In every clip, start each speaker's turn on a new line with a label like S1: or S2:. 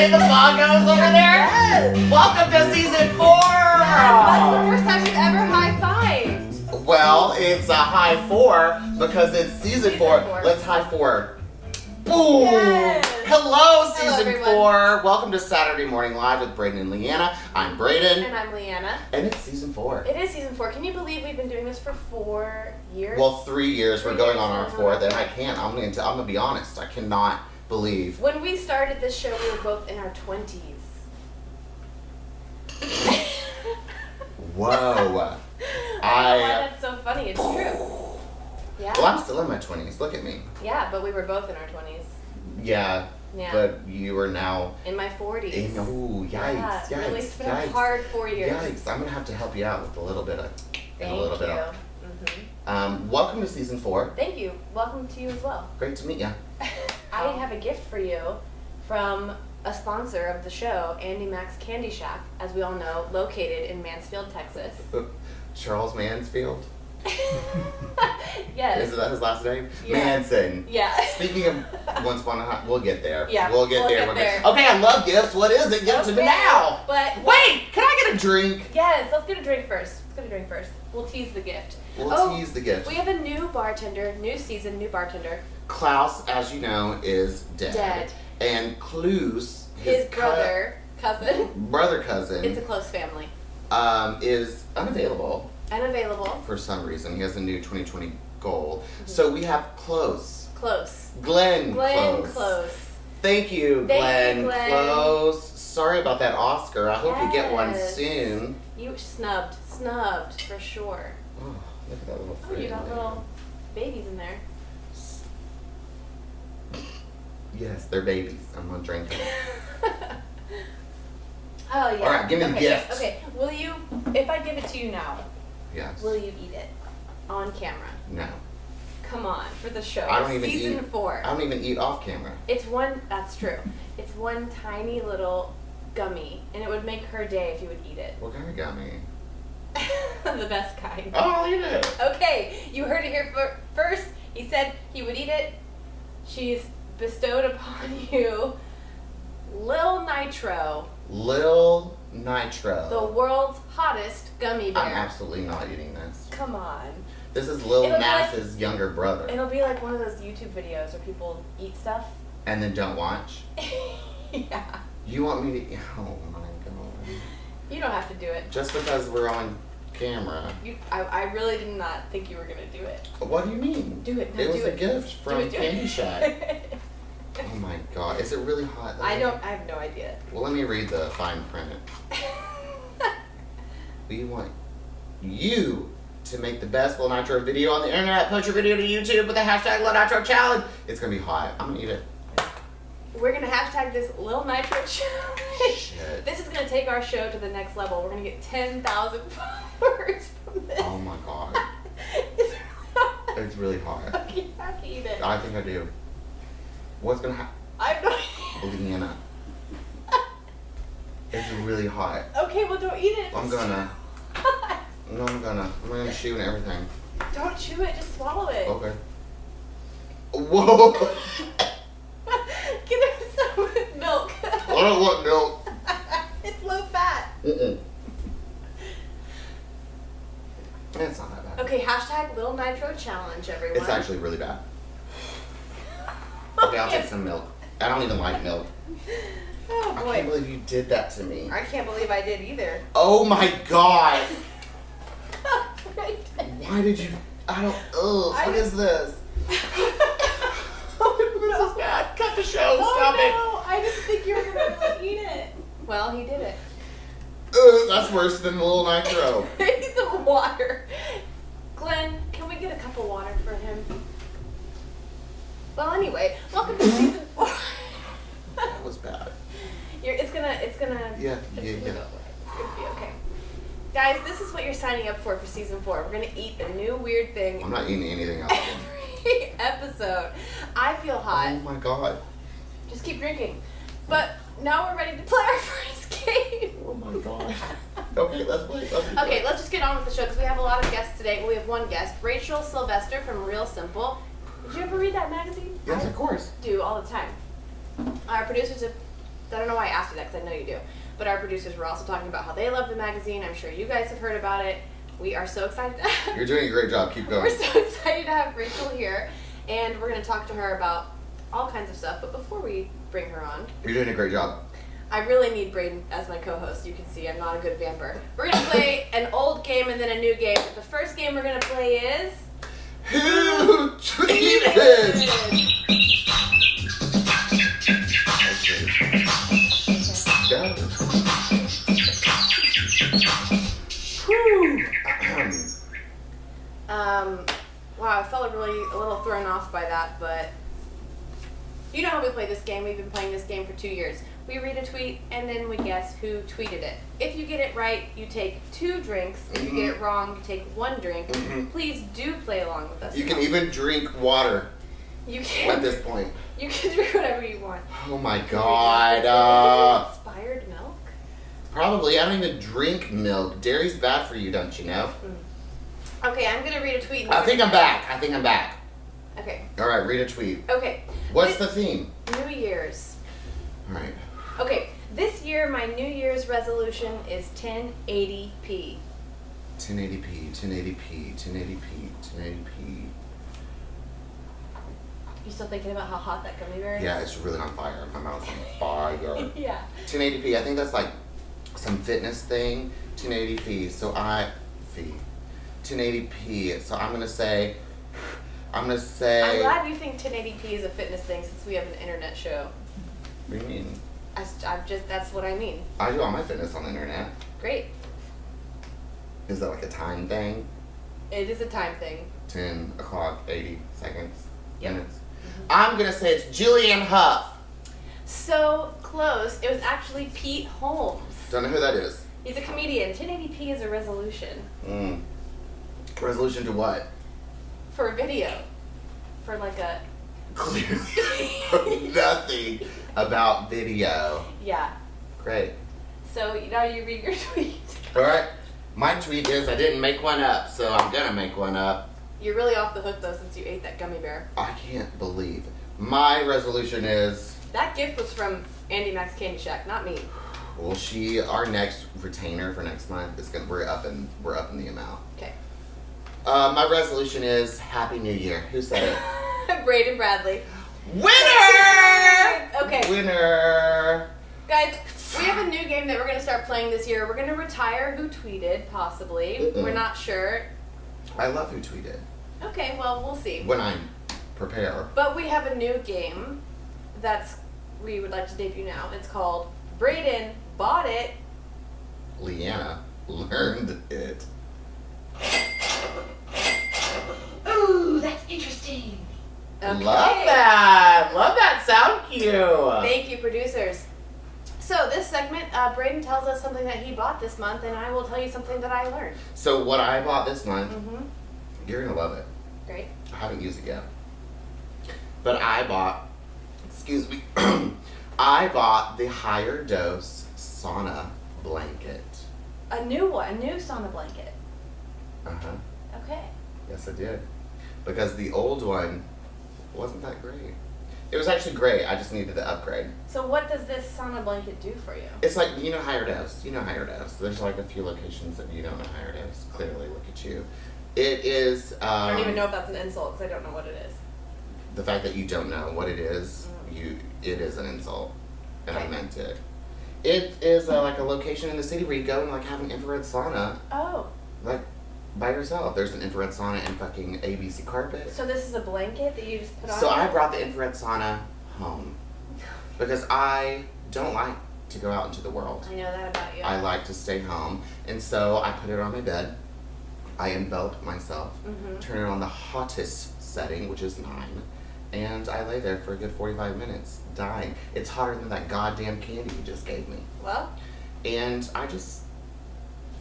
S1: way the bongos over there? Yes. Welcome to season 4.
S2: That's the first time we've ever high-fived.
S1: Well, it's a high 4 because it's season 4. Let's high 4. Boom!
S2: Yes.
S1: Hello, season
S2: everyone.
S1: 4. Welcome to Saturday Morning Live with Braden and Leanna. I'm Braden.
S2: And I'm Leanna.
S1: And it's season 4.
S2: It is season 4. Can you believe we've been doing this for 4 years?
S1: Well, 3 years. We're going on our 4th, and I
S2: years.
S1: can't. I'm gonna be honest. I cannot believe.
S2: When we started this show, we were both in our 20s.
S1: Whoa.
S2: I don't know why that's so funny. It's true. Yeah.
S1: Well, I'm still in my 20s. Look at me.
S2: Yeah, but we were both in our 20s.
S1: Yeah.
S2: Yeah.
S1: But you are now.
S2: In my 40s.
S1: Oh, yikes!
S2: Yeah,
S1: Yikes!
S2: really, it's been
S1: Yikes!
S2: a hard 4 years.
S1: Yikes! I'm gonna have to help you out with a little bit of.
S2: Thank
S1: a little
S2: you.
S1: bit of.
S2: Mm-hmm.
S1: Welcome to season 4.
S2: Thank you. Welcome to you as well.
S1: Great to meet you.
S2: I have a gift for you from a sponsor of the show, Andy Mac's Candy Shack, as we all know, located in Mansfield, Texas.
S1: Charles Mansfield.
S2: Yes.
S1: Is that his last name?
S2: Yeah.
S1: Manson.
S2: Yeah.
S1: Speaking of Once Upon a Time, we'll get there.
S2: Yeah,
S1: We'll get there. Okay, I love gifts. What is it? Give it to me now.
S2: But
S1: wait, can I get a drink?
S2: yes, let's get a drink first. We'll tease the gift.
S1: We'll tease the gift.
S2: We have a new bartender, new season, new bartender.
S1: Klaus, as you know, is dead.
S2: Dead.
S1: And Clues,
S2: His cousin.
S1: cousin,
S2: It's a close family.
S1: is unavailable
S2: Unavailable.
S1: for some reason. He has a new 2020 goal. So we have Close. Glenn
S2: Close.
S1: Thank you,
S2: Thank
S1: Glenn.
S2: you, Glenn.
S1: Close. Sorry about that Oscar. I hope you get one
S2: Yes.
S1: soon.
S2: You snubbed for sure.
S1: Oh, look at that little
S2: Oh,
S1: fruit
S2: you got
S1: in there.
S2: little babies in there.
S1: Yes, they're babies. I'm gonna drink them.
S2: Oh yeah.
S1: All right, give me the gift.
S2: Okay, will you? If I give it to you now,
S1: Yes.
S2: will you eat it on camera?
S1: No.
S2: Come on, for the show.
S1: I don't even
S2: Season
S1: eat.
S2: 4.
S1: I don't even eat off camera.
S2: It's one. That's true. It's one tiny little gummy, and it would make her day if you would eat it.
S1: What kind of gummy?
S2: The best kind.
S1: Oh, I'll eat it.
S2: Okay, you heard it here first. He said he would eat it. She's bestowed upon you Lil Nitro,
S1: Lil Nitro.
S2: the world's hottest gummy bear.
S1: I'm absolutely not eating this.
S2: Come on.
S1: This is Lil
S2: It'll be
S1: Nas's younger brother.
S2: It'll be like one of those YouTube videos where people eat stuff.
S1: And then don't watch.
S2: Yeah.
S1: You want me to? Oh my god.
S2: You don't have to do it.
S1: Just because we're on camera.
S2: I really did not think you were gonna do it.
S1: What do you mean?
S2: Do it. No,
S1: It was
S2: do
S1: a gift from
S2: Do it.
S1: Candy Shack. Oh my god. Is it really hot though?
S2: I have no idea.
S1: Well, let me read the fine print. We want you to make the best Lil Nitro video on the internet. Post your video to YouTube with the hashtag Lil Nitro Challenge. It's gonna be hot. I'm gonna eat it.
S2: We're gonna hashtag this Lil Nitro Challenge.
S1: Shit.
S2: This is gonna take our show to the next level. We're gonna get 10,000 followers from this.
S1: Oh my god.
S2: It's
S1: It's really hot.
S2: okay, you have to eat it.
S1: I think I do. What's gonna happen?
S2: I have no idea.
S1: Leanna. It's really hot.
S2: Okay, well don't eat it.
S1: I'm gonna. No, I'm gonna chew and everything.
S2: Don't chew it, just swallow it.
S1: Okay. Whoa!
S2: Get him some milk.
S1: I don't want milk.
S2: It's low fat.
S1: Mm-mm. It's not that bad.
S2: Okay, hashtag Lil Nitro Challenge, everyone.
S1: It's actually really bad. Okay, I'll take some milk. I don't even like milk.
S2: Oh
S1: I
S2: boy.
S1: can't believe you did that to me.
S2: I can't believe I did either.
S1: Oh my god!
S2: Right.
S1: Why did you? I don't. Ugh. What is this? This is bad. Cut the show. Stop it.
S2: No, I didn't think you were gonna eat it. Well, he did it.
S1: That's worse than Lil Nitro.
S2: Maybe some water. Glenn, can we get a cup of water for him? Well, anyway, welcome to season 4.
S1: That was bad.
S2: It's gonna.
S1: Yeah,
S2: It's gonna be okay. Guys, this is what you're signing up for season 4. We're gonna eat a new weird thing
S1: I'm not eating anything else.
S2: every episode. I feel hot.
S1: Oh my god.
S2: Just keep drinking. But now we're ready to play our first game.
S1: Oh my god. Okay, let's play.
S2: Okay, let's just get on with the show because we have a lot of guests today. Well, we have one guest, Rachel Sylvester from Real Simple. Did you ever read that magazine?
S1: Yes, of course.
S2: Do all the time. Our producers have I don't know why I asked you that because I know you do. But our producers were also talking about how they love the magazine. I'm sure you guys have heard about it. We are so excited to have
S1: You're doing a great job. Keep going.
S2: We're so excited to have Rachel here. And we're going to talk to her about all kinds of stuff. But before we bring her on,
S1: You're doing a great job.
S2: I really need Braden as my co-host. You can see I'm not a good vamper. We're going to play an old game and then a new game. The first game we're going to play is...
S1: Who tweeted?
S2: Wow, I felt a little thrown off by that, but you know how we play this game. We've been playing this game for 2 years. We read a tweet and then we guess who tweeted it. If you get it right, you take 2 drinks. If you get it wrong, you take 1 drink. Please do play along with us.
S1: You can even drink water
S2: You can.
S1: at this point.
S2: You can drink whatever you want.
S1: Oh my god.
S2: Expired milk?
S1: Probably. I don't even drink milk. Dairy's bad for you, don't you know?
S2: Okay, I'm going to read a tweet.
S1: I think I'm back.
S2: Okay.
S1: Alright, read a tweet.
S2: Okay.
S1: What's the theme?
S2: New Year's.
S1: Alright.
S2: Okay, this year my New Year's resolution is 1080p.
S1: 1080p, 1080p, 1080p, 1080p.
S2: You still thinking about how hot that gummy bear is?
S1: Yeah, it's really on fire. My mouth's on fire.
S2: Yeah.
S1: 1080p, I think that's like some fitness thing. 1080p, so 1080p, so I'm gonna say.
S2: I'm glad you think 1080p is a fitness thing since we have an internet show.
S1: What do you mean?
S2: That's what I mean.
S1: I do all my fitness on the internet.
S2: Great.
S1: Is that like a time thing?
S2: It is a time thing.
S1: 10 o'clock, 80 seconds,
S2: Yep.
S1: minutes. I'm gonna say it's Julianne Hough.
S2: So close. It was actually Pete Holmes.
S1: Don't know who that is.
S2: He's a comedian. 1080p is a resolution.
S1: Resolution to what?
S2: For a video. For like a...
S1: Clearly nothing about video.
S2: Yeah.
S1: Great.
S2: So now you read your tweet.
S1: Alright. My tweet is I didn't make one up, so I'm gonna make one up.
S2: You're really off the hook though since you ate that gummy bear.
S1: I can't believe. My resolution is...
S2: That gift was from Andy Mac's Candy Shack, not me.
S1: Well, our next retainer for next month is we're up in the amount.
S2: Okay.
S1: My resolution is Happy New Year. Who said it?
S2: Braden Bradley.
S1: Winner!
S2: Okay.
S1: Winner!
S2: Guys, we have a new game that we're going to start playing this year. We're going to retire Who Tweeted, possibly. We're not sure.
S1: I love Who Tweeted.
S2: Okay, well, we'll see.
S1: When I prepare.
S2: But we have a new game we would like to debut now. It's called Braden Bought It.
S1: Leanna learned it.
S3: Ooh, that's interesting.
S2: Okay.
S1: Love that! Love that sound cue!
S2: Thank you, producers. So this segment, Braden tells us something that he bought this month, and I will tell you something that I learned.
S1: So what I bought this month, you're gonna love it.
S2: Great.
S1: I haven't used it yet. But I bought, excuse me, I bought the Higher Dose Sauna Blanket.
S2: A new one, a new sauna blanket.
S1: Uh-huh.
S2: Okay.
S1: Yes, I did. Because the old one wasn't that great. It was actually great. I just needed the upgrade.
S2: So what does this sauna blanket do for you?
S1: It's like, you know Higher Dose. You know Higher Dose. There's like a few locations that you don't know Higher Dose. Clearly, look at you. It is...
S2: I don't even know if that's an insult because I don't know what it is.
S1: The fact that you don't know what it is, it is an insult. And I meant it. It is like a location in the city where you go and like have an infrared sauna.
S2: Oh.
S1: Like by yourself. There's an infrared sauna and fucking ABC carpet.
S2: So this is a blanket that you just put on?
S1: So I brought the infrared sauna home. Because I don't like to go out into the world.
S2: I know that about you.
S1: I like to stay home. And so I put it on my bed. I envelop myself. Turn it on the hottest setting, which is 9. And I lay there for a good 45 minutes, dying. It's hotter than that goddamn candy you just gave me.
S2: Well?
S1: And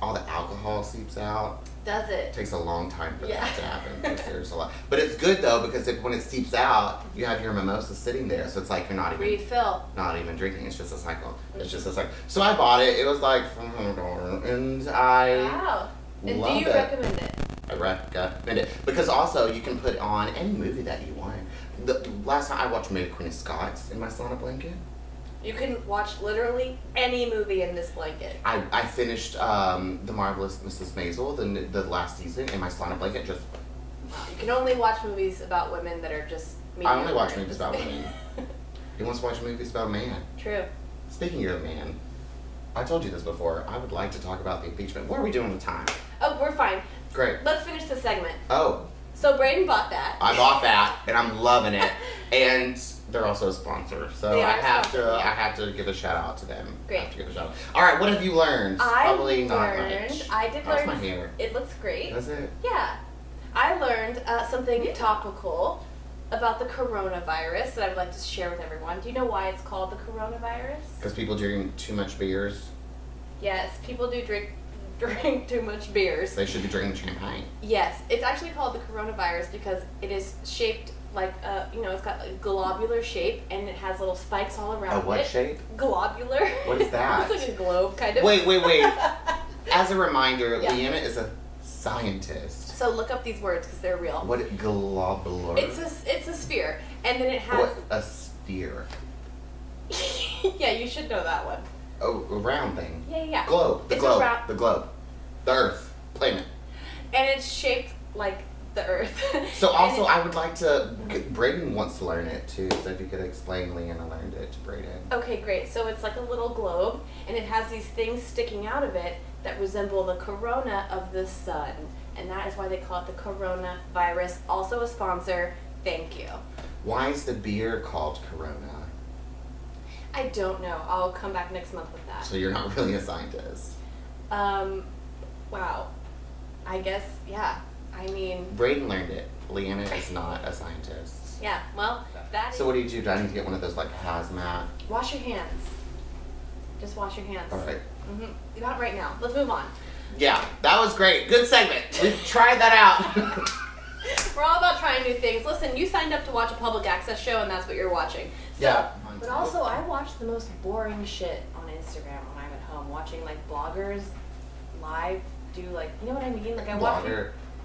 S1: all the alcohol seeps out.
S2: Does it?
S1: It takes a long time for that to happen. Because there's a lot. But it's good though, because when it seeps out, you have your mimosa sitting there. So it's like you're not even drinking. It's just a cycle. It's just a cycle. So I bought it. It was like $400. And I
S2: Wow. And
S1: love
S2: do you recommend it?
S1: I recommend it. Because also you can put on any movie that you want. The last time I watched Queen of Scots in my sauna blanket.
S2: You can watch literally any movie in this blanket.
S1: I finished The Marvelous Mrs. Maisel, the last season, and my Sauna Blanket just...
S2: You can only watch movies about women that are just
S1: I only watch
S2: mediocre.
S1: movies about women. He wants to watch movies about a man.
S2: True.
S1: Speaking of man, I told you this before. I would like to talk about the impeachment. What are we doing with time?
S2: Oh, we're fine.
S1: Great.
S2: Let's finish the segment.
S1: Oh,
S2: So Braden bought that.
S1: I bought that, and I'm loving it. And they're also a sponsor, so
S2: They are
S1: I have
S2: a sponsor,
S1: to.
S2: yeah.
S1: I have to give a shout out to them.
S2: Great.
S1: I have to give a shout out. All right, what have you learned? Probably not much.
S2: I did
S1: How's
S2: learn.
S1: my hair?
S2: It looks great.
S1: Does it?
S2: Yeah. I learned something topical about the coronavirus that I would like to share with everyone. Do you know why it's called the coronavirus?
S1: Because people drink too much beers.
S2: Yes, people do drink too much beers.
S1: They should be drinking champagne.
S2: Yes, it's actually called the coronavirus because it is shaped like it's got a globular shape and it has little spikes all around
S1: A what
S2: it.
S1: shape?
S2: Globular.
S1: What is that?
S2: It's like a globe, kind of.
S1: Wait. As a reminder,
S2: Yeah.
S1: Leanna is a scientist.
S2: So look up these words because they're real.
S1: What globular?
S2: It's a sphere, and then it has.
S1: What a sphere.
S2: Yeah, you should know that one.
S1: Oh, a round thing.
S2: Yeah.
S1: Globe. The
S2: It's
S1: globe.
S2: a round,
S1: The globe. The Earth. Planet.
S2: and it's shaped like the Earth.
S1: So
S2: And
S1: also,
S2: it-
S1: I would like to. Braden wants to learn it too. So if you could explain, Leanna learned it to Braden.
S2: Okay, great. So it's like a little globe, and it has these things sticking out of it that resemble the corona of the sun, and that is why they call it the coronavirus. Also a sponsor. Thank you.
S1: Why is the beer called Corona?
S2: I don't know. I'll come back next month with that.
S1: So you're not really a scientist.
S2: Wow. I guess, yeah. I mean,
S1: Braden learned it. Leanna is not a scientist.
S2: yeah. Well, that
S1: So what do you do? Do I need to get one of those like hazmat?
S2: wash your hands. Just wash your hands.
S1: All right.
S2: Not right now. Let's move on.
S1: Yeah, that was great. Good segment. We tried that out.
S2: We're all about trying new things. Listen, you signed up to watch a public access show, and that's what you're watching. So,
S1: Yeah.
S2: But also, I watch the most boring shit on Instagram when I'm at home, watching like bloggers live do like, you know what I mean? Like I watch,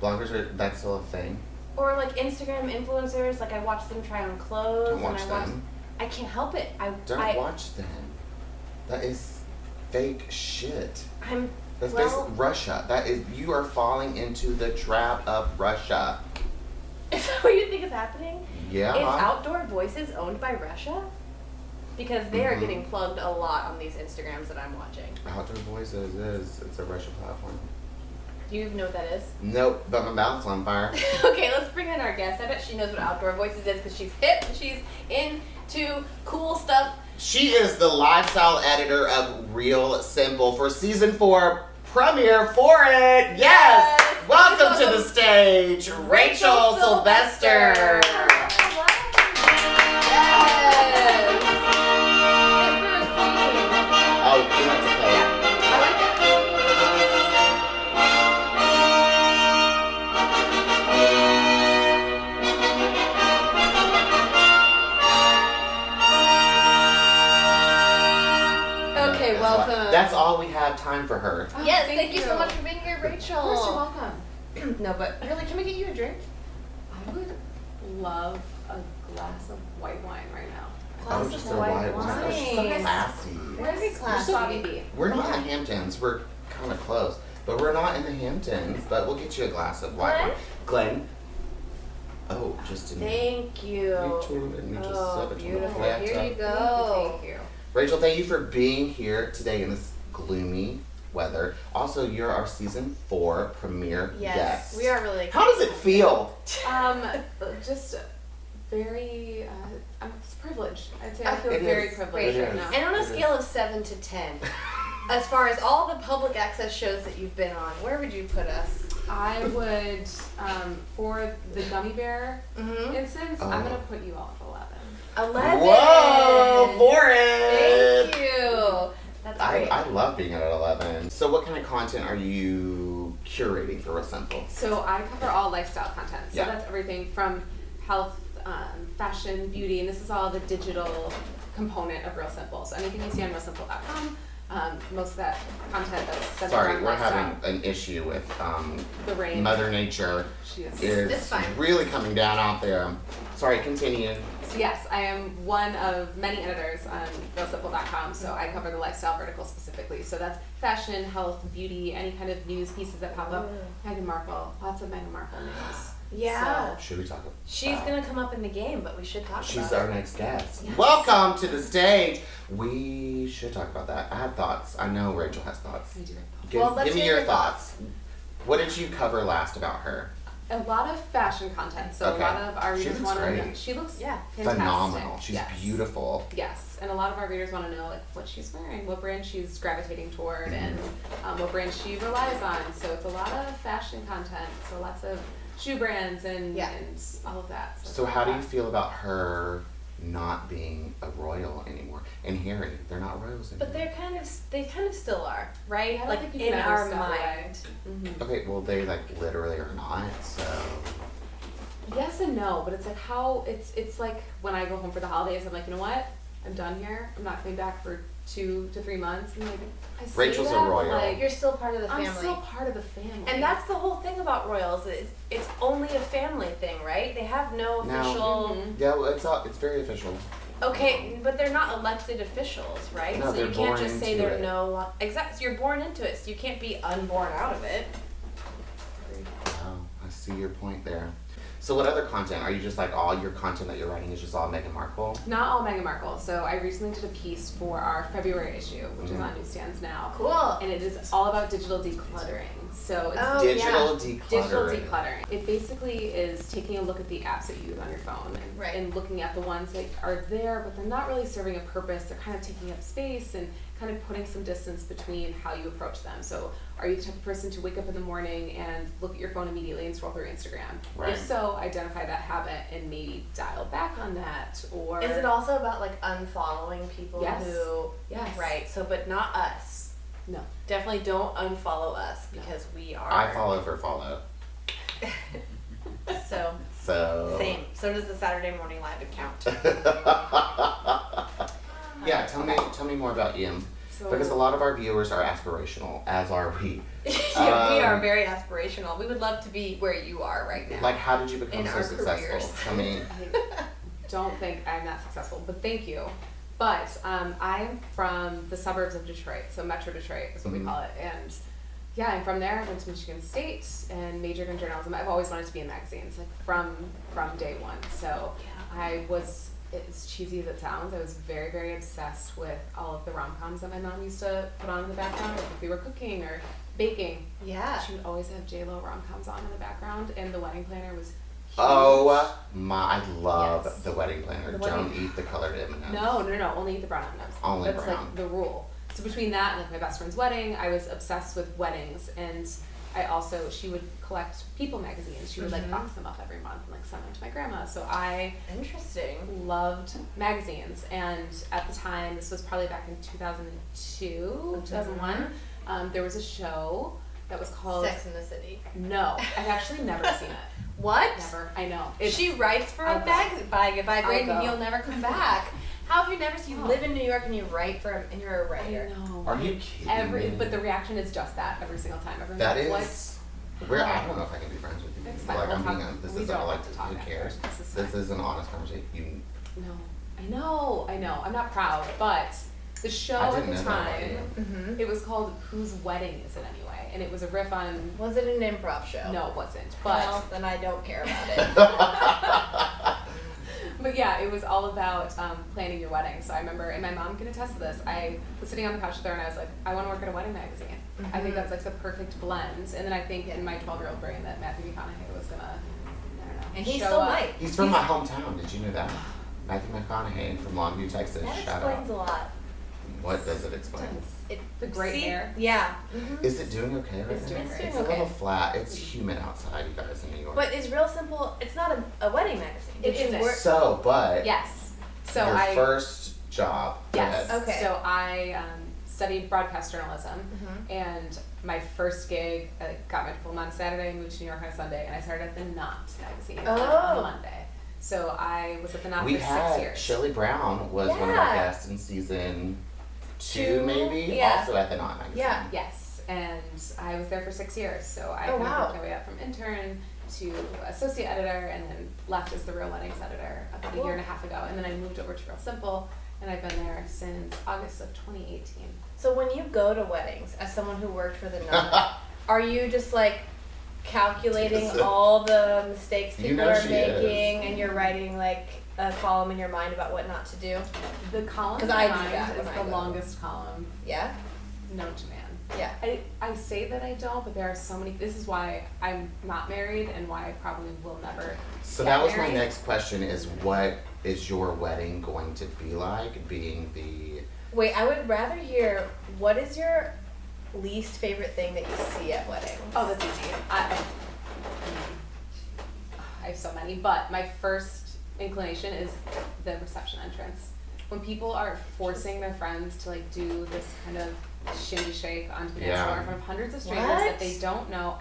S1: Bloggers are that's still a thing.
S2: or like Instagram influencers. Like I watch them try on clothes.
S1: Don't watch
S2: and I
S1: them.
S2: I can't help it.
S1: Don't watch them. That is fake shit.
S2: I'm.
S1: That's
S2: Well-
S1: basically Russia. That is you are falling into the trap of Russia.
S2: Is that what you think is happening?
S1: Yeah.
S2: Is Outdoor Voices owned by Russia? Because they are getting plugged a lot on these Instagrams that I'm watching.
S1: Outdoor Voices it's a Russian platform.
S2: Do you even know what that is?
S1: Nope, but my mouth's on fire.
S2: Okay, let's bring in our guest. I bet she knows what Outdoor Voices is because she's hip and she's into cool stuff.
S1: She is the lifestyle editor of Real Simple for season 4 premiere for it. Yes! Welcome to the stage, Rachel Sylvester. Oh, you have to play it.
S2: Okay,
S1: That's
S2: welcome.
S1: all- That's all we have time for her.
S2: Yes, thank you so much for being here, Rachel.
S4: Of course, you're welcome.
S2: No, but really, can we get you a drink?
S4: I would love a glass of white wine right now.
S1: Oh, just a white wine. Oh, she's so
S2: wine.
S1: classy.
S4: Very classy.
S2: Bobby B.
S1: We're not in the Hamptons. We're kind of close. But we're not in the Hamptons. But we'll get you a glass of white wine. Glenn. Oh, just in
S2: Thank you.
S1: and we just
S2: Oh,
S1: serve it to the
S2: beautiful.
S1: flat
S2: Here
S1: top.
S2: you go.
S4: Thank you.
S1: Rachel, thank you for being here today in this gloomy weather. Also, you're our season 4 premiere
S2: Yes,
S1: guest.
S2: we are really
S1: How does it feel?
S4: Just very, it's privileged. I'd say I feel
S1: It
S4: very
S1: is.
S4: privileged
S1: It
S4: right
S1: is.
S4: now.
S2: And on a
S1: It
S2: scale of 7 to 10, as far as all the public access shows that you've been on, where would you put us?
S4: I would, for the gummy bear
S2: Mm-hmm.
S4: instance,
S1: Oh.
S4: I'm gonna put you all at 11.
S2: 11.
S1: Whoa, for it!
S2: Thank you. That's great.
S1: I love being at 11. So what kind of content are you curating for Real Simple?
S4: So I cover all lifestyle content. So
S1: Yeah.
S4: that's everything from health, fashion, beauty, and this is all the digital component of Real Simple. So anything you see on realsimple.com, most of that content that's centered
S1: Sorry,
S4: on
S1: we're
S4: lifestyle.
S1: having an issue with
S4: The rain.
S1: Mother Nature
S4: She is.
S1: is
S2: It's fine.
S1: really coming down out there. Sorry, continue.
S4: So yes, I am one of many editors on realsimple.com, so I cover the lifestyle vertical specifically. So that's fashion, health, beauty, any kind of news pieces that pop up. Meghan Markle, lots of Meghan Markle news.
S2: Yeah.
S1: Should we talk about
S2: She's gonna come up in the game, but we should talk
S1: She's
S2: about
S1: our
S2: it.
S1: next guest.
S4: Yes.
S1: Welcome to the stage. We should talk about that. I have thoughts. I know Rachel has thoughts.
S4: I do.
S2: Let's
S1: Give me
S2: hear
S1: your
S2: your
S1: thoughts. What did you cover last about her?
S4: A lot of fashion content, so
S1: Okay.
S4: a lot of our
S1: She
S4: readers
S1: looks
S4: want to know.
S1: great.
S4: She looks
S2: Yeah.
S4: fantastic.
S1: Phenomenal. She's
S4: Yes.
S1: beautiful.
S4: Yes, and a lot of our readers want to know like what she's wearing, what brand she's gravitating toward, and what brand she relies on. So it's a lot of fashion content. So lots of shoe brands and all of that.
S1: So
S4: it's
S1: how do
S4: fun.
S1: you feel about her not being a royal anymore? And Harry, they're not royals anymore.
S2: But they kind of still are, right?
S4: I don't
S2: Like
S4: think you
S2: in
S4: can ever
S2: our
S4: step away.
S2: mind.
S4: Mhm.
S1: Okay, well they like literally are not, so
S4: Yes and no, but it's like how it's like when I go home for the holidays, I'm like, you know what? I'm done here. I'm not coming back for 2 to 3 months. And like, I say
S1: Rachel's a
S4: that, but,
S1: royal.
S4: like,
S2: You're still part of the family.
S4: I'm still part of the family.
S2: And that's the whole thing about royals. Is it's only a family thing, right? They have no
S1: No.
S2: official.
S4: Mhm.
S1: yeah, well, it's very official.
S2: Okay, but they're not elected officials, right?
S1: No,
S2: so
S1: they're
S2: you can't
S1: born
S2: just say
S1: into
S2: they're
S1: it.
S2: no. Exactly. So you're born into it. So you can't be unborn out of it.
S1: Oh, I see your point there. So what other content? Are you just like all your content that you're writing is just all Meghan Markle?
S4: Not all Meghan Markle. So I recently did a piece for our February issue, which is
S1: Mhm.
S4: on newsstands now.
S2: Cool.
S4: And it is all about digital decluttering. So it's
S2: Oh,
S1: Digital
S2: yeah.
S1: decluttering.
S4: digital decluttering. It basically is taking a look at the apps that you use on your phone and,
S2: Right.
S4: and looking at the ones that are there, but they're not really serving a purpose. They're kind of taking up space and kind of putting some distance between how you approach them. So are you the type of person to wake up in the morning and look at your phone immediately and scroll through Instagram?
S1: Right.
S4: If so, identify that habit and maybe dial back on that. Or
S2: Is it also about like unfollowing people
S4: Yes.
S2: who?
S4: Yes.
S2: Right. So, but not us.
S4: No.
S2: Definitely don't unfollow us because we are.
S1: I follow for follow.
S2: So
S1: So
S2: same. So does the Saturday Morning Live account.
S1: Yeah, tell me more about Ian.
S4: So
S1: Because a lot of our viewers are aspirational, as are we.
S2: we are
S1: Um,
S2: very aspirational. We would love to be where you are right now.
S1: Like, how did you become
S2: In
S1: so
S2: our
S1: successful?
S2: careers.
S1: Tell me.
S4: I don't think I'm that successful, but thank you. But I am from the suburbs of Detroit, so Metro Detroit is what we call it. And yeah, I'm from there. I went to Michigan State and majored in journalism. I've always wanted to be in magazines, like from day one. So I was, as cheesy as it sounds, I was very, very obsessed with all of the rom-coms that my mom used to put on in the background, like if we were cooking or baking.
S2: Yeah.
S4: She would always have J-Lo rom-coms on in the background, and The Wedding Planner was huge.
S1: Oh my, I love
S4: Yes.
S1: the wedding planner.
S4: The
S1: Don't
S4: wedding-
S1: eat the colored M&Ms.
S4: No, only eat the brown M&Ms.
S1: Only
S4: That's
S1: brown.
S4: like the rule. So between that and like my best friend's wedding, I was obsessed with weddings, and she would collect People magazines. She would like box them up every month and like send them to my grandma. So I
S2: Interesting.
S4: loved magazines, and at the time, this was probably back in 2002, 2001, there was a show that was called
S2: Sex in the City.
S4: No, I've actually never seen it.
S2: What?
S4: Never. I know.
S2: She writes for a
S4: I'll go.
S2: magazine. Bye, Braden.
S4: go.
S2: You'll never come back. How have you never seen? You live in New York and you write for, and you're a
S4: I
S2: writer.
S4: know.
S1: Are you kidding me?
S4: But the reaction is just that every single time. Everyone's
S1: That
S4: like,
S1: is. I don't know if I can be friends with you.
S4: It's fine.
S1: Like,
S4: We'll
S1: I'm being
S4: talk-
S1: honest. This
S4: we
S1: isn't
S4: don't
S1: like,
S4: have to talk
S1: who
S4: after.
S1: cares?
S4: This is
S1: This
S4: fine.
S1: is an honest conversation.
S4: No. I know. I'm not proud, but the show
S1: I
S4: at
S1: didn't
S4: the
S1: know that
S4: time,
S1: about you.
S2: Mm-hmm.
S4: it was called Whose Wedding Is It Anyway? And it was a riff on.
S2: Was it an improv show?
S4: No, it wasn't. But
S2: Well, then I don't care about it.
S4: But yeah, it was all about planning your wedding. So I remember, and my mom can attest to this, I was sitting on the couch with her and I was like, I want to work at a wedding magazine. I think that's like the perfect blend. And then I think in my 12-year-old brain that Matthew McConaughey was gonna, I don't know,
S2: And he
S4: show
S2: still
S4: up.
S2: might.
S1: He's from my hometown. Did you know that? Matthew McConaughey from Longview, Texas.
S2: That
S1: Shout
S2: explains
S1: out.
S2: a lot.
S1: What does it explain?
S4: The great
S2: See?
S4: hair.
S2: Yeah.
S1: Is it doing okay right
S4: It's
S1: now?
S4: doing great.
S1: It's a little flat. It's humid outside, you guys, in New York.
S2: But it's real simple. It's not a wedding magazine.
S4: It
S2: Did you
S4: isn't.
S2: work-
S1: So, but
S4: Yes. So
S1: your
S4: I
S1: first job. go
S4: yes.
S1: ahead.
S2: Okay.
S4: So I studied broadcast journalism,
S2: Mhm.
S4: and my first gig, I got my diploma on Saturday, moved to New York on Sunday, and I started at the Knot magazine on
S2: Oh.
S4: Monday. So I was at the Knot
S1: We
S4: for 6
S1: had
S4: years.
S1: Shelley Brown was one of our
S2: Yeah.
S1: guests in season 2,
S2: Two,
S1: maybe,
S2: yeah.
S1: also at the Knot magazine.
S2: Yeah.
S4: Yes, and I was there for 6 years. So I
S2: Oh,
S4: kind of
S2: wow.
S4: worked my way up from intern, to associate editor and then left as the Real Weddings editor about a year and a half ago. And then I moved over to Real Simple, and I've been there since August of 2018.
S2: So when you go to weddings, as someone who worked for the Nun, are you just like calculating all the mistakes people are making, and you're writing like a column in your mind about what not to do?
S4: The column
S2: Because I do
S4: mine
S2: that
S4: is
S2: when I
S4: the
S2: go.
S4: longest column
S2: Yeah?
S4: known to man.
S2: Yeah.
S4: I say that I don't, but there are so many. This is why I'm not married and why I probably will never.
S1: So
S4: get
S1: that was
S4: married.
S1: my next question: is what is your wedding going to be like? Being the
S2: Wait, I would rather hear, what is your least favorite thing that you see at weddings?
S4: Oh, that's easy. I have so many, but my first inclination is the reception entrance. When people are forcing their friends to like do this kind of shindy shake onto the dance floor in front of hundreds of strangers
S2: What?
S4: that they don't know,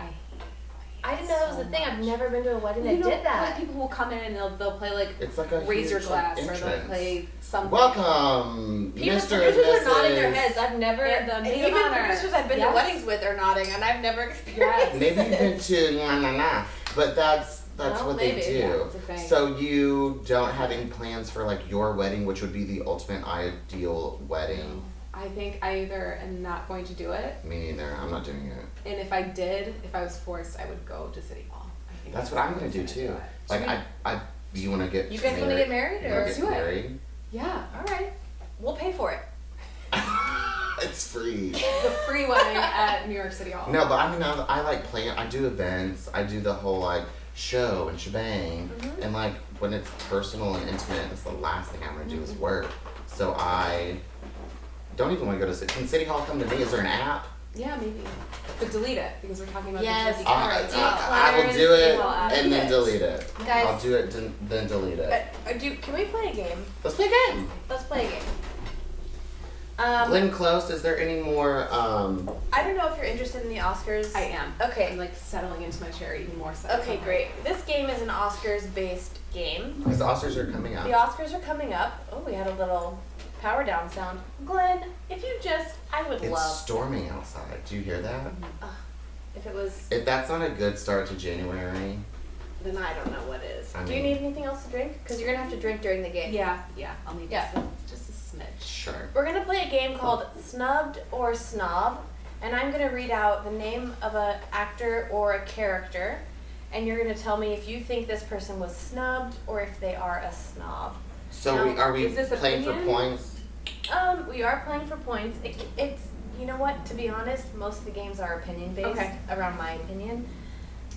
S2: I didn't know that was a thing. I've never been to a wedding that
S4: You know,
S2: did that.
S4: Like people will come in and they'll play like
S1: it's like a
S4: Razor
S1: huge,
S4: Glass
S1: like,
S4: or they'll
S1: entrance.
S4: play something.
S1: Welcome,
S2: People,
S1: Mr.
S2: the
S1: and
S2: producers are nodding
S1: Mrs.
S2: their heads. I've never,
S4: And the maid of
S2: even
S4: honor.
S2: producers I've been
S4: Yes.
S2: to weddings with are nodding, and I've never experienced
S1: Maybe you've
S2: it.
S1: been to na, but that's
S2: Well,
S1: what
S2: maybe,
S1: they do.
S4: yeah, it's a thing.
S1: So you don't have any plans for like your wedding, which would be the ultimate ideal wedding.
S4: I think I either am not going to do it,
S1: Me neither. I'm not doing it.
S4: and if I did, if I was forced, I would go to City Hall. I think
S1: That's what I'm gonna
S4: what's
S1: do too.
S4: it.
S1: Like
S4: Should we-
S1: you want to get
S2: You guys want to get married,
S1: You
S2: or?
S1: wanna
S4: Let's
S1: get
S4: do it.
S1: married?
S4: Yeah,
S2: All right. We'll pay for it.
S1: It's free.
S4: the free wedding at New York City Hall.
S1: No, but I mean, I like plan. I do events. I do the whole like show and shebang.
S2: Mm-hmm.
S1: And like when it's personal and intimate, it's the last thing I'm gonna do is work. So I don't even want to go to City. Can City Hall come to me? Is there an app?
S4: Yeah, maybe. But delete it because we're talking about
S2: Yes.
S4: the
S1: I will do it
S4: Well,
S1: and then
S2: delete
S1: delete it.
S2: Guys-
S1: I'll do it then delete it.
S2: Can we play a game?
S1: Let's play a game.
S2: Let's play a game.
S1: Glenn Close, is there any more?
S2: I don't know if you're interested in the Oscars.
S4: I am.
S2: Okay.
S4: I'm like settling into my chair even more so.
S2: Okay, great. This game is an Oscars-based game.
S1: Because the Oscars are coming
S2: The
S1: up.
S2: Oscars are coming up. Oh, we had a little power down sound. Glenn, if you just, I would
S1: It's
S2: love
S1: storming outside. Do you hear that?
S2: if it was.
S1: If that's not a good start to January,
S2: Then I don't know what is.
S1: I
S2: Do you
S1: mean-
S2: need anything else to drink? Because you're gonna have to drink during the game.
S4: Yeah, I'll need
S2: Yeah.
S4: just a smidge.
S1: sure.
S2: We're gonna play a game called Snubbed or Snob, and I'm gonna read out the name of an actor or a character, and you're gonna tell me if you think this person was snubbed or if they are a snob.
S1: So
S2: Now,
S1: are we
S4: is this
S1: playing for
S4: opinion?
S1: points?
S2: We are playing for points. It's you know what? To be honest, most of the games are opinion based.
S4: Okay.
S2: Around my opinion.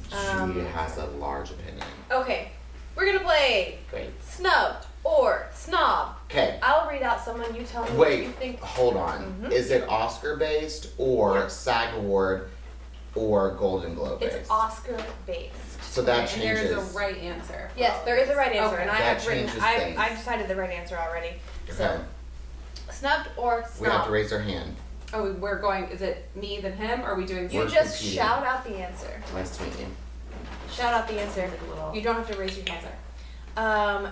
S1: She has a large opinion.
S2: Okay, we're gonna play
S1: Great.
S2: Snubbed or Snob.
S1: Okay.
S2: I'll read out someone. You tell me what you
S1: Wait,
S2: think.
S1: hold on.
S2: Mhm.
S1: Is it Oscar based or SAG Award or Golden Globe based?
S2: It's Oscar based.
S1: So that
S4: And there
S1: changes.
S4: is a right answer. for
S2: Yes,
S4: all
S2: there
S4: of
S2: is a right
S4: these.
S2: answer,
S4: Okay.
S2: and I
S1: That
S2: have written.
S1: changes
S2: I
S1: things.
S2: decided the right answer already.
S1: Okay.
S2: So, snubbed or
S1: We have to
S2: snob.
S1: raise our hand.
S4: Oh, we're going. Is it me then him? Or are we doing?
S2: You
S1: We're
S2: just
S1: competing.
S2: shout out the answer.
S1: Nice to meet you.
S2: Shout out the answer.
S4: Like a little-
S2: You don't have to raise your hand.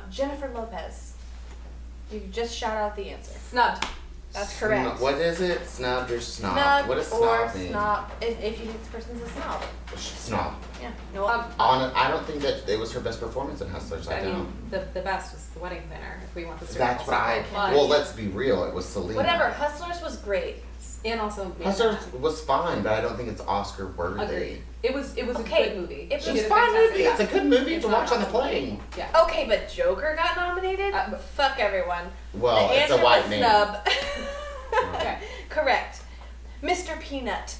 S2: Jennifer Lopez. You just shout out the answer.
S4: Snubbed.
S2: That's correct.
S1: What is it? Snubbed or snob?
S2: Snubbed
S1: What does
S2: or
S1: snob mean?
S2: snob. If you think this person's a snob.
S1: Snob.
S2: Yeah. No.
S1: I don't think that it was her best performance in Hustlers. I
S4: I
S1: don't.
S4: mean, the best was the wedding planner. If we want the
S1: That's what I.
S4: But-
S1: Well, let's be real. It was Selena.
S2: Whatever. Hustlers was great.
S4: and also
S1: Hustlers was fine, but I don't think it's Oscar worthy.
S4: Agreed. It was
S2: Okay,
S4: a good movie.
S2: it
S4: She
S2: was
S4: did
S1: It's
S4: a
S1: a fine
S4: fantastic
S1: movie. It's a
S4: job.
S1: good movie
S4: It's
S1: to
S4: not
S1: watch on the
S4: awesome.
S1: plane.
S4: Yeah.
S2: Okay, but Joker got nominated. Fuck everyone.
S1: Well,
S2: the
S1: it's a
S2: answer
S1: white
S2: was
S1: man.
S2: snub.
S4: Okay.
S2: Correct. Mr. Peanut.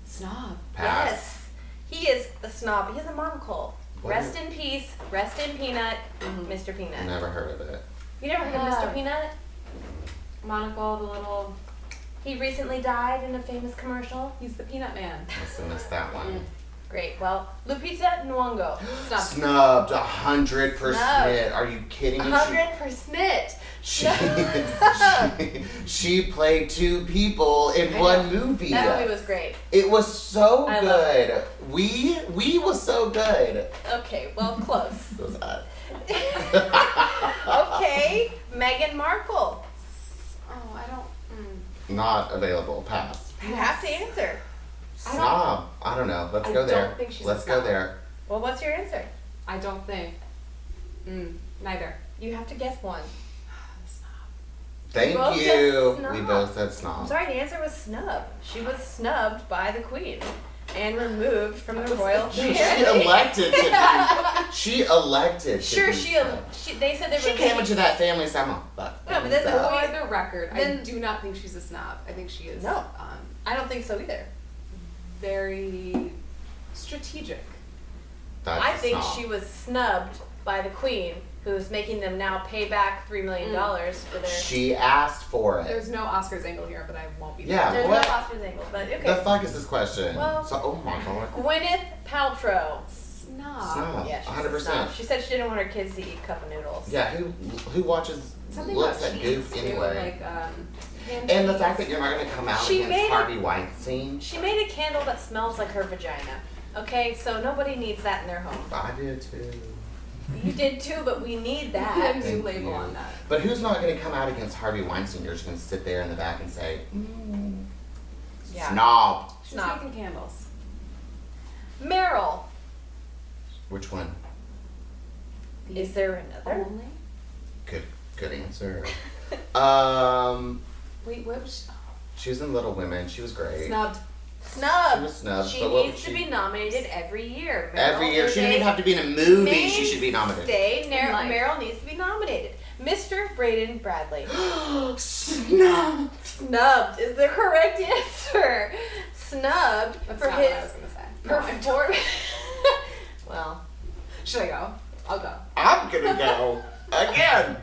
S4: Snob.
S1: Pass.
S2: Yes. He is a snob. He has a monocle.
S1: What?
S2: Rest in peace. Rest in Peanut.
S4: Mhm.
S2: Mr. Peanut.
S1: Never heard of it.
S2: You never heard of
S4: Yeah.
S2: Mr. Peanut?
S4: Monocle, the little.
S2: He recently died in a famous commercial.
S4: He's the peanut man.
S1: Must have missed that one.
S2: Great. Well, Lupita Nyong'o.
S4: Snob.
S1: Snubbed 100%.
S2: Snubbed.
S1: Are you kidding me?
S2: 100%.
S1: She played two people in
S2: I
S1: one
S2: know.
S1: movie.
S2: That movie was great.
S1: It was so
S2: I love
S1: good. We was so good.
S2: Okay, well, close.
S1: It was us.
S2: Okay, Meghan Markle.
S4: Oh, I don't.
S1: Not available. Pass.
S2: You have to answer.
S1: Snob. I don't know. Let's go there.
S4: don't think she's a
S1: Let's go
S4: snob.
S1: there.
S2: Well, what's your answer?
S4: I don't think. Neither.
S2: You have to guess one.
S1: Thank
S2: both
S1: you.
S2: said snob.
S1: We both said
S2: I'm
S1: snob.
S2: sorry, the answer was snub. She was snubbed by the queen and removed from the royal
S1: She
S2: family.
S1: elected to be. She elected to
S2: Sure,
S1: be
S2: she,
S1: snubbed.
S2: they said they were.
S1: She came into that family and said, "I'm fuck."
S2: No, but then the
S1: that."
S2: queen-
S4: For the record, I
S2: Then-
S4: do not think she's a snob. I think she is
S2: No. I don't think so either.
S4: very strategic.
S1: That's
S2: I
S1: a
S2: think
S1: snob.
S2: she was snubbed by the queen, who's making them now pay back $3 million for their.
S1: She asked for it.
S4: There's no Oscars angle here, but I won't be.
S1: Yeah,
S2: There's
S1: what?
S2: no Oscars angle, but okay.
S1: The fuck is this question?
S2: Well-
S1: So, oh my god.
S2: Gwyneth Paltrow.
S4: Snob.
S1: Snob.
S2: Yeah, she's
S1: 100%.
S2: a snob. She said she didn't want her kids to eat cup of noodles.
S1: Yeah, who watches
S4: Something
S1: looks
S4: about
S1: at
S4: cheese
S1: goof
S4: too,
S1: anyway?
S4: like
S1: And the fact that you're not gonna come out
S2: She made
S1: against
S2: it-
S1: Harvey Weinstein.
S2: She made a candle that smells like her vagina. Okay, so nobody needs that in their home.
S1: I did too.
S2: You did too, but we need
S4: a
S2: that.
S4: new
S1: Thank
S4: label
S1: you.
S4: on that.
S1: But who's not gonna come out against Harvey Weinstein? You're just gonna sit there in the back and say,
S2: Yeah.
S1: snob.
S4: She's
S2: Snob.
S4: making candles.
S2: Meryl.
S1: Which one?
S2: Is there another?
S4: Only?
S1: Good answer.
S4: Wait, what was
S1: She was in Little Women. She was great.
S4: snubbed?
S2: Snubbed.
S1: She was snubbed,
S2: She
S1: but what
S2: needs
S1: was
S2: to
S1: she-
S2: be nominated every year.
S1: Every
S2: Meryl
S1: year.
S2: is
S1: She didn't
S2: a
S1: even have to be in a movie. She should be nominated.
S2: mainstay.
S4: life.
S2: Meryl needs to be nominated. Mr. Braden Bradley.
S1: Snob.
S2: Snubbed is the correct answer. Snubbed
S4: That's
S2: for
S4: not what I
S2: his
S4: was gonna say. No, I'm
S2: performance. Well,
S4: Should I go? I'll go.
S1: I'm gonna go again.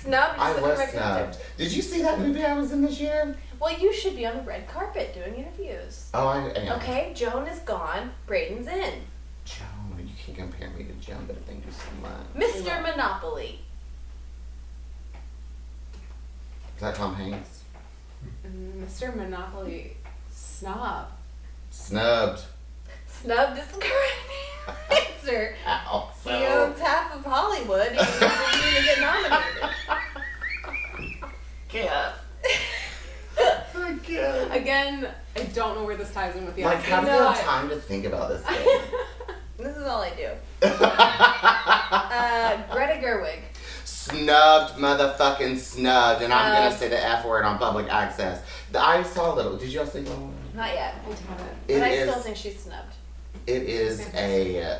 S2: snubbed is
S1: I
S2: the
S1: was
S2: correct
S1: snubbed.
S2: answer.
S1: Did you see that movie I was in this year?
S2: Well, you should be on the red carpet doing interviews.
S1: Oh, I am.
S2: Okay, Joan is gone. Braden's in.
S1: Joan, you can't compare me to Joan, but thank you so much.
S2: Mr. Monopoly.
S1: Is that Tom Hanks?
S4: Mr. Monopoly, snob.
S1: Snubbed.
S2: Snubbed is the correct answer.
S1: Ow,
S2: He owns half of Hollywood and he doesn't even get nominated.
S1: Can't. I can't.
S4: Again, I don't know where this ties in with the
S1: Like,
S4: Oscars,
S1: how do you
S2: No.
S1: have time to think about this thing?
S2: This is all I do. Greta Gerwig.
S1: Snubbed, motherfucking snubbed, and I'm gonna
S2: Snubbed.
S1: say the F word on public access. I saw a little. Did you all see Little Women?
S2: Not yet.
S4: I haven't.
S1: It
S2: But I
S1: is.
S2: still think she's snubbed.
S1: It is a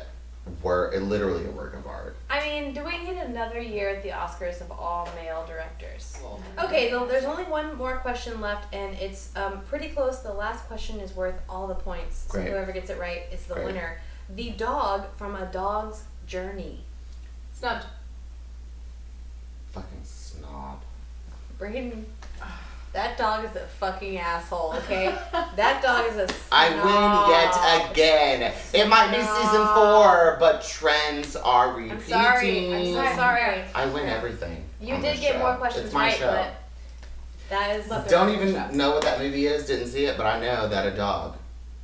S1: word, literally a work of art.
S2: I mean, do we need another year at the Oscars of all male directors? Okay, there's only one more question left, and it's pretty close. The last question is worth all the points. So
S1: Great.
S2: whoever gets it right is the
S1: Great.
S2: winner. The dog from A Dog's Journey.
S4: Snubbed.
S1: Fucking snob.
S2: Braden, that dog is a fucking asshole, okay? That dog is a snob.
S1: I win yet again. It might be season 4, but trends are repeating.
S2: I'm sorry. I'm so sorry.
S1: I win everything.
S2: You
S1: on
S2: did
S1: this
S2: get
S1: show.
S2: more questions
S1: It's my
S2: right,
S1: show.
S2: but that is
S1: Don't even know what that movie is. Didn't see it, but I know that a dog.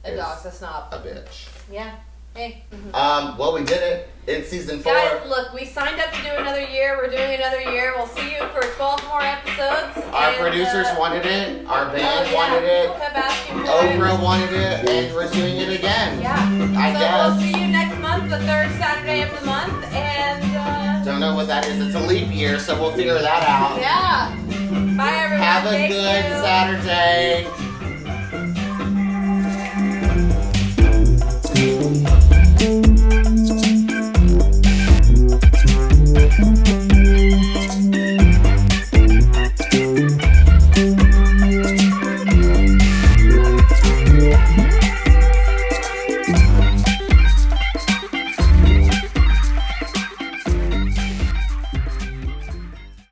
S2: a
S1: is
S2: dog's a snob.
S1: a bitch.
S2: Yeah. Hey.
S1: Well, we did it. It's season 4.
S2: Guys, look, we signed up to do another year. We're doing another year. We'll see you for 12 more episodes.
S1: Our
S2: and,
S1: producers wanted it. Our band
S2: yeah,
S1: wanted
S2: people
S1: it.
S2: kept asking for it.
S1: Oprah wanted it, and we're doing it again.
S2: Yeah.
S1: I
S2: So
S1: guess.
S2: we'll see you next month, the third Saturday of the month, and
S1: Don't know what that is. It's a leap year, so we'll figure that out.
S2: yeah. Bye, everyone.
S1: Have a
S2: Thank
S1: good
S2: you.
S1: Saturday.